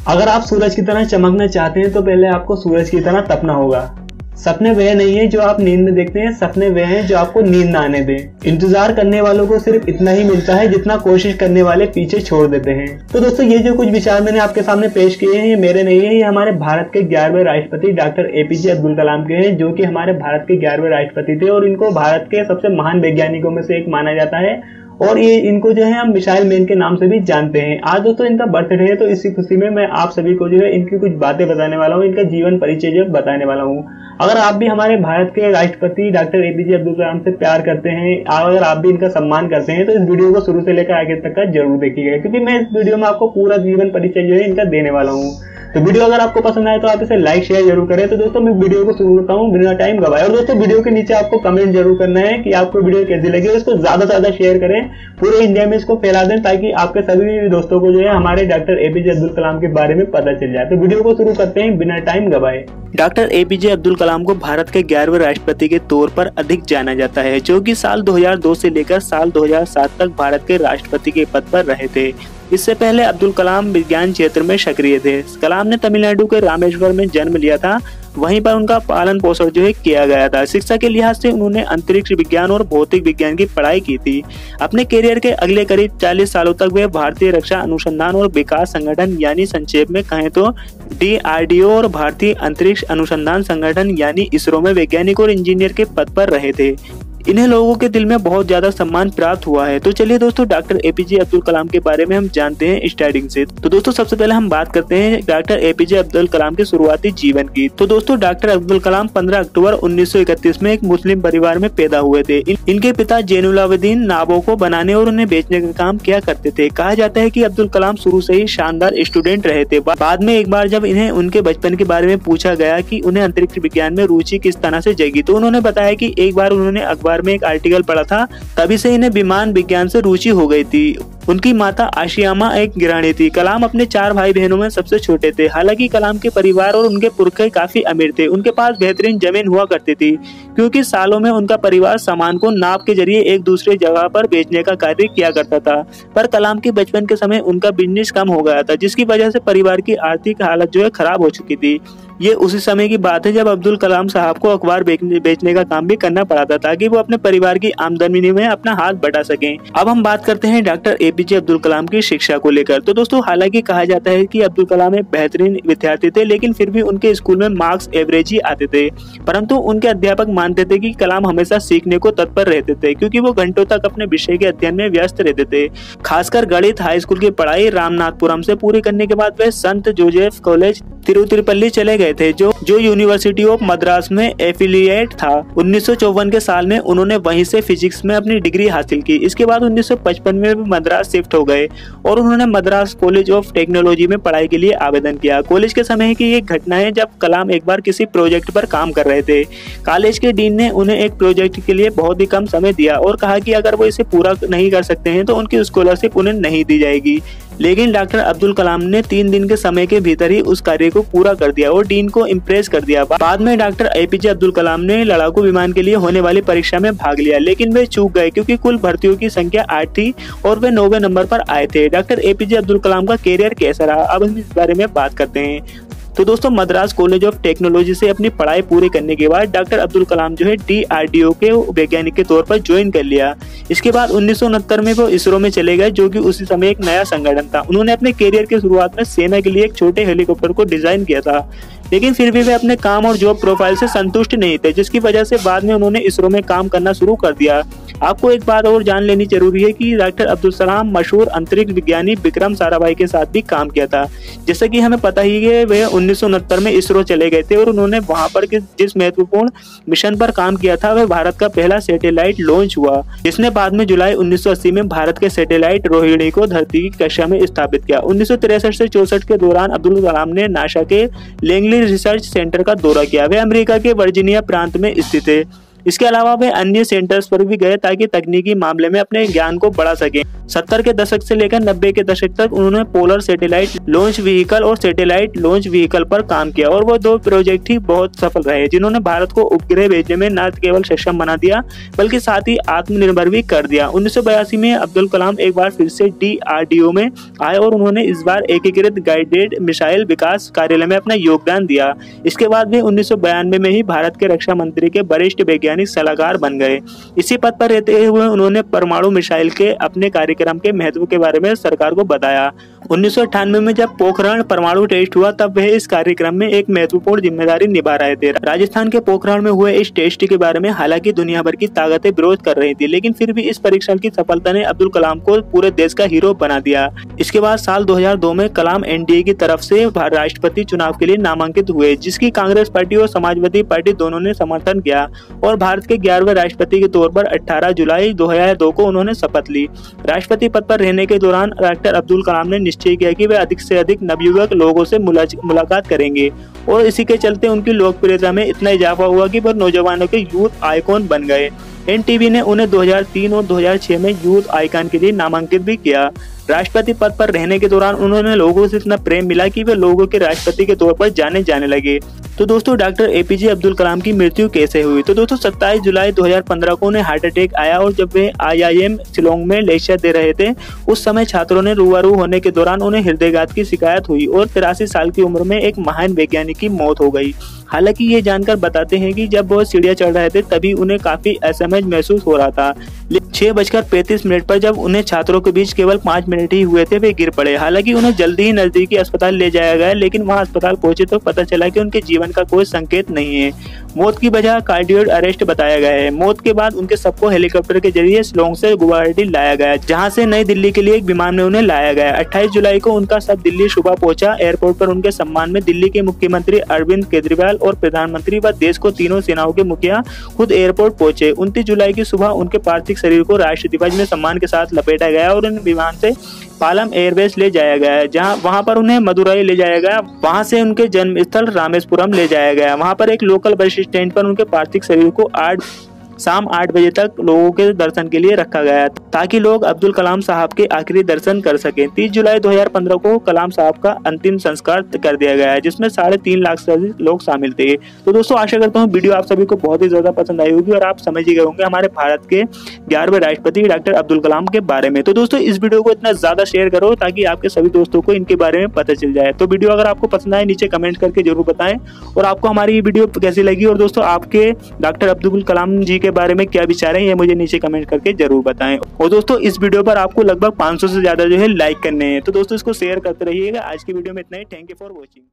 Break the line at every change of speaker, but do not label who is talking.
अगर आप सूरज की तरह चमकना चाहते हैं तो पहले आपको सूरज की तरह तपना होगा। सपने वह नहीं है जो आप नींद में देखते हैं, सपने वह हैं जो आपको नींद ना आने दें। इंतजार करने वालों को सिर्फ इतना ही मिलता है जितना कोशिश करने वाले पीछे छोड़ देते हैं। तो दोस्तों, ये जो कुछ विचार मैंने आपके सामने पेश किए हैं, ये मेरे नहीं है, ये हमारे भारत के 11वें राष्ट्रपति डॉक्टर APJ अब्दुल कलाम के हैं, जो कि हमारे भारत के 11वें राष्ट्रपति थे और इनको भारत के सबसे महान वैज्ञानिकों में से एक माना जाता है। और ये इनको जो है हम मिसाइल मैन के नाम से भी जानते हैं। आज दोस्तों इनका बर्थडे है, तो इसी खुशी में मैं आप सभी को जो है इनकी कुछ बातें बताने वाला हूँ, इनका जीवन परिचय जो बताने वाला हूँ। अगर आप भी हमारे भारत के राष्ट्रपति डॉक्टर APJ अब्दुल कलाम से प्यार करते हैं, अगर आप भी इनका सम्मान करते हैं, तो इस वीडियो को शुरू से लेकर आगे तक का जरूर देखिएगा, क्योंकि मैं इस वीडियो में आपको पूरा जीवन परिचय जो है इनका देने वाला हूँ। तो वीडियो अगर आपको पसंद आए तो आप इसे लाइक शेयर जरूर करें। तो दोस्तों, मैं वीडियो को शुरू करता हूँ बिना टाइम गवाए। और दोस्तों, वीडियो के नीचे आपको कमेंट जरूर करना है कि आपको वीडियो कैसी लगी और इसको ज्यादा से ज्यादा शेयर करें, पूरे इंडिया में इसको फैला दें, ताकि आपके सभी दोस्तों को जो है हमारे डॉक्टर APJ अब्दुल कलाम के बारे में पता चल जाए। तो वीडियो को शुरू करते हैं बिना टाइम गवाए।
डॉक्टर APJ अब्दुल कलाम को भारत के 11वें राष्ट्रपति के तौर पर अधिक जाना जाता है, जो कि साल 2002 से लेकर साल 2007 तक भारत के राष्ट्रपति के पद पर रहे थे। इससे पहले अब्दुल कलाम विज्ञान क्षेत्र में सक्रिय थे। कलाम ने तमिलनाडु के रामेश्वर में जन्म लिया था, वहीं पर उनका पालन पोषण जो है किया गया था। शिक्षा के लिहाज से उन्होंने अंतरिक्ष विज्ञान और भौतिक विज्ञान की पढ़ाई की थी। अपने करियर के अगले करीब 40 सालों तक वे भारतीय रक्षा अनुसंधान और विकास संगठन यानी संक्षेप में कहें तो DRDO और भारतीय अंतरिक्ष अनुसंधान संगठन यानी ISRO में वैज्ञानिक और इंजीनियर के पद पर रहे थे। इन्हें लोगों के दिल में बहुत ज्यादा सम्मान प्राप्त हुआ है। तो चलिए दोस्तों, डॉक्टर APJ अब्दुल कलाम के बारे में हम जानते हैं स्टार्टिंग से। तो दोस्तों, सबसे पहले हम बात करते हैं डॉक्टर APJ अब्दुल कलाम के शुरुआती जीवन की। तो दोस्तों, डॉक्टर अब्दुल कलाम 15 अक्टूबर 1931 में एक मुस्लिम परिवार में पैदा हुए थे। इनके पिता जैनुलाब्दीन नावों को बनाने और उन्हें बेचने का काम किया करते थे। कहा जाता है कि अब्दुल कलाम शुरू से ही शानदार स्टूडेंट रहे थे। बाद में एक बार जब इन्हें उनके बचपन के बारे में पूछा गया कि उन्हें अंतरिक्ष विज्ञान में रुचि किस तरह से जगी, तो उन्होंने बताया कि एक बार उन्होंने अखबार में एक आर्टिकल पढ़ा था, तभी से इन्हें विमान विज्ञान से रुचि हो गई थी। उनकी माता आशियामा एक गृहिणी थी। कलाम अपने 4 भाई बहनों में सबसे छोटे थे। हालांकि कलाम के परिवार और उनके पुरखे काफी अमीर थे। उनके पास बेहतरीन जमीन हुआ करती थी, क्योंकि सालों में उनका परिवार सामान को नाप के जरिए एक दूसरे जगह पर बेचने का कार्य किया करता था। पर कलाम के बचपन के समय उनका बिजनेस कम हो गया था, जिसकी वजह से परिवार की आर्थिक हालत जो है खराब हो चुकी थी। ये उसी समय की बात है जब अब्दुल कलाम साहब को अखबार बेचने का काम भी करना पड़ा था, ताकि वो अपने परिवार की आमदनी में अपना हाथ बढ़ा सकें। अब हम बात करते हैं डॉक्टर APJ अब्दुल कलाम की शिक्षा को लेकर। तो दोस्तों, हालांकि कहा जाता है कि अब्दुल कलाम एक बेहतरीन विद्यार्थी थे, लेकिन फिर भी उनके स्कूल में मार्क्स एवरेज ही आते थे। परंतु उनके अध्यापक मानते थे कि कलाम हमेशा सीखने को तत्पर रहते थे, क्योंकि वो घंटों तक अपने विषय के अध्ययन में व्यस्त रहते थे। खासकर गणित हाई स्कूल की पढ़ाई रामनाथपुरम से पूरी करने के बाद वे संत जोसेफ कॉलेज तिरुचिरापल्ली चले गए थे, जो यूनिवर्सिटी ऑफ मद्रास में एफिलिएट था। 1954 के साल में उन्होंने वहीं से फिजिक्स में अपनी डिग्री हासिल की। इसके बाद 1955 में भी मद्रास शिफ्ट हो गए और उन्होंने मद्रास कॉलेज ऑफ टेक्नोलॉजी में पढ़ाई के लिए आवेदन किया। कॉलेज के समय की एक घटना है जब कलाम एक बार किसी प्रोजेक्ट पर काम कर रहे थे। कॉलेज के डीन ने उन्हें एक प्रोजेक्ट के लिए बहुत ही कम समय दिया और कहा कि अगर वो इसे पूरा नहीं कर सकते हैं तो उनकी स्कॉलरशिप उन्हें नहीं दी जाएगी। लेकिन डॉक्टर अब्दुल कलाम ने 3 दिन के समय के भीतर ही उस कार्य को पूरा कर दिया और डीन को इम्प्रेस कर दिया। बाद में डॉक्टर APJ अब्दुल कलाम ने लड़ाकू विमान के लिए होने वाली परीक्षा में भाग लिया, लेकिन वे चूक गए क्योंकि कुल भर्तियों की संख्या 8 थी और वे 9वें नंबर पर आए थे। डॉक्टर APJ अब्दुल कलाम का कैरियर कैसा रहा, अब हम इस बारे में बात करते हैं। तो दोस्तों, मद्रास कॉलेज ऑफ टेक्नोलॉजी से अपनी पढ़ाई पूरी करने के बाद डॉक्टर अब्दुल कलाम जो है DRDO के वैज्ञानिक के तौर पर ज्वाइन कर लिया। इसके बाद 1969 में वो ISRO में चले गए, जो कि उसी समय एक नया संगठन था। उन्होंने अपने करियर की शुरुआत में सेना के लिए एक छोटे हेलीकॉप्टर को डिजाइन किया था, लेकिन फिर भी वे अपने काम और जॉब प्रोफाइल से संतुष्ट नहीं थे, जिसकी वजह से बाद में उन्होंने ISRO में काम करना शुरू कर दिया। आपको एक बात और जान लेनी जरूरी है कि डॉक्टर अब्दुल कलाम मशहूर अंतरिक्ष विज्ञानी विक्रम साराभाई के साथ भी काम किया था। जैसा कि हमें पता ही है, वे 1969 में ISRO चले गए थे और उन्होंने वहां पर जिस महत्वपूर्ण मिशन पर काम किया था वह भारत का पहला सैटेलाइट लॉन्च हुआ, जिसने बाद में जुलाई 1980 में भारत के सैटेलाइट रोहिणी को धरती की कक्षा में स्थापित किया। 1963 से 64 के दौरान अब्दुल कलाम ने नासा के लैंगली रिसर्च सेंटर का दौरा किया। वे अमेरिका के वर्जीनिया प्रांत में स्थित है। इसके अलावा वे अन्य सेंटर्स पर भी गए ताकि तकनीकी मामले में अपने ज्ञान को बढ़ा सकें। 70 के दशक से लेकर 90 के दशक तक उन्होंने पोलर सैटेलाइट लॉन्च व्हीकल और सैटेलाइट लॉन्च व्हीकल पर काम किया और वो 2 प्रोजेक्ट ही बहुत सफल रहे, जिन्होंने भारत को उपग्रह भेजने में न केवल सक्षम बना दिया बल्कि साथ ही आत्मनिर्भर भी कर दिया। 1982 में अब्दुल कलाम एक बार फिर से DRDO में आए और उन्होंने इस बार एकीकृत गाइडेड मिसाइल विकास कार्यालय में अपना योगदान दिया। इसके बाद वे 1992 में ही भारत के रक्षा मंत्री के वरिष्ठ वैज्ञानिक सलाहकार बन गए। इसी पद पर रहते हुए उन्होंने परमाणु मिसाइल के अपने कार्यक्रम के महत्व के बारे में सरकार को बताया। 1998 में जब पोखरण परमाणु टेस्ट हुआ तब वह इस कार्यक्रम में एक महत्वपूर्ण जिम्मेदारी निभा रहे थे। राजस्थान के पोखरण में हुए इस टेस्ट के बारे में हालांकि दुनिया भर की ताकतें विरोध कर रही थी, लेकिन फिर भी इस परीक्षण की सफलता ने अब्दुल कलाम को पूरे देश का हीरो बना दिया। इसके बाद साल 2002 में कलाम NDA की तरफ से राष्ट्रपति चुनाव के लिए नामांकित हुए, जिसकी कांग्रेस पार्टी और समाजवादी पार्टी दोनों ने समर्थन किया और भारत के 11वें राष्ट्रपति के तौर पर 18 जुलाई 2002 को उन्होंने शपथ ली। राष्ट्रपति पद पर रहने के दौरान डॉक्टर अब्दुल कलाम ने निश्चय किया कि वे अधिक से अधिक नवयुवक लोगों से मुलाकात करेंगे और इसी के चलते उनकी लोकप्रियता में इतना इजाफा हुआ कि वह नौजवानों के यूथ आइकॉन बन गए। NTV ने उन्हें 2003 और 2006 में यूथ आइकॉन के लिए नामांकित भी किया। राष्ट्रपति पद पर रहने के दौरान उन्होंने लोगों से इतना प्रेम मिला कि वे लोगों के राष्ट्रपति के तौर पर जाने लगे। तो दोस्तों डॉक्टर APJ अब्दुल कलाम की मृत्यु कैसे हुई? तो दोस्तों 27 जुलाई 2015 को उन्हें हार्ट अटैक आया और जब वे IIM शिलोंग में लेक्चर दे रहे थे उस समय छात्रों ने रूबरू होने के दौरान उन्हें हृदयघात की शिकायत हुई और 83 साल की उम्र में एक महान वैज्ञानिक की मौत हो गई। हालांकि ये जानकर बताते हैं कि जब वो सीढ़ियां चढ़ रहे थे तभी उन्हें काफी असहज महसूस हो रहा था। 6:35 पर जब उन्हें छात्रों के बीच केवल 5 मिनट ही हुए थे वे गिर पड़े। हालांकि उन्हें जल्दी ही नजदीकी अस्पताल ले जाया गया, लेकिन वहां अस्पताल पहुंचे तो पता चला कि उनके जीवन का कोई संकेत नहीं है। मौत की वजह कार्डियक अरेस्ट बताया गया है। मौत के बाद उनके सबको हेलीकॉप्टर के जरिए शिलोंग से गुवाहाटी लाया गया, जहां से नई दिल्ली के लिए एक विमान में उन्हें लाया गया। 28 जुलाई को उनका शव दिल्ली सुबह पहुंचा। एयरपोर्ट पर उनके सम्मान में दिल्ली के मुख्यमंत्री अरविंद केजरीवाल और प्रधानमंत्री व देश को तीनों सेनाओं के मुखिया खुद एयरपोर्ट पहुंचे। 29 जुलाई की सुबह उनके पार्थिव शरीर को राष्ट्रीय ध्वज में सम्मान के साथ लपेटा गया और उन विमान से पालम एयरबेस ले जाया गया, जहां वहां पर उन्हें मदुरई ले जाया गया। वहां से उनके जन्म स्थल रामेश्वरम ले जाया गया। वहां पर एक लोकल बस स्टैंड पर उनके पार्थिव शरीर को शाम 8 बजे तक लोगों के दर्शन के लिए रखा गया ताकि लोग अब्दुल कलाम साहब के आखिरी दर्शन कर सकें। 30 जुलाई 2015 को कलाम साहब का अंतिम संस्कार कर दिया गया है, जिसमें 3.5 लाख से अधिक लोग शामिल थे। तो दोस्तों आशा करता हूँ वीडियो आप सभी को बहुत ही ज्यादा पसंद आई होगी और आप समझ ही गए होंगे हमारे भारत के 11वें राष्ट्रपति डॉक्टर अब्दुल कलाम के बारे में। तो दोस्तों इस वीडियो को इतना ज्यादा शेयर करो ताकि आपके सभी दोस्तों को इनके बारे में पता चल जाए। तो वीडियो अगर आपको पसंद आए नीचे कमेंट करके जरूर बताएं और आपको हमारी ये वीडियो कैसी लगी और दोस्तों आपके डॉक्टर अब्दुल कलाम जी के बारे में क्या विचार है ये मुझे नीचे कमेंट करके जरूर बताएं। और दोस्तों इस वीडियो पर आपको लगभग 500 से ज्यादा जो है लाइक करने हैं, तो दोस्तों इसको शेयर करते रहिएगा। आज की वीडियो में इतना ही। Thank you for watching.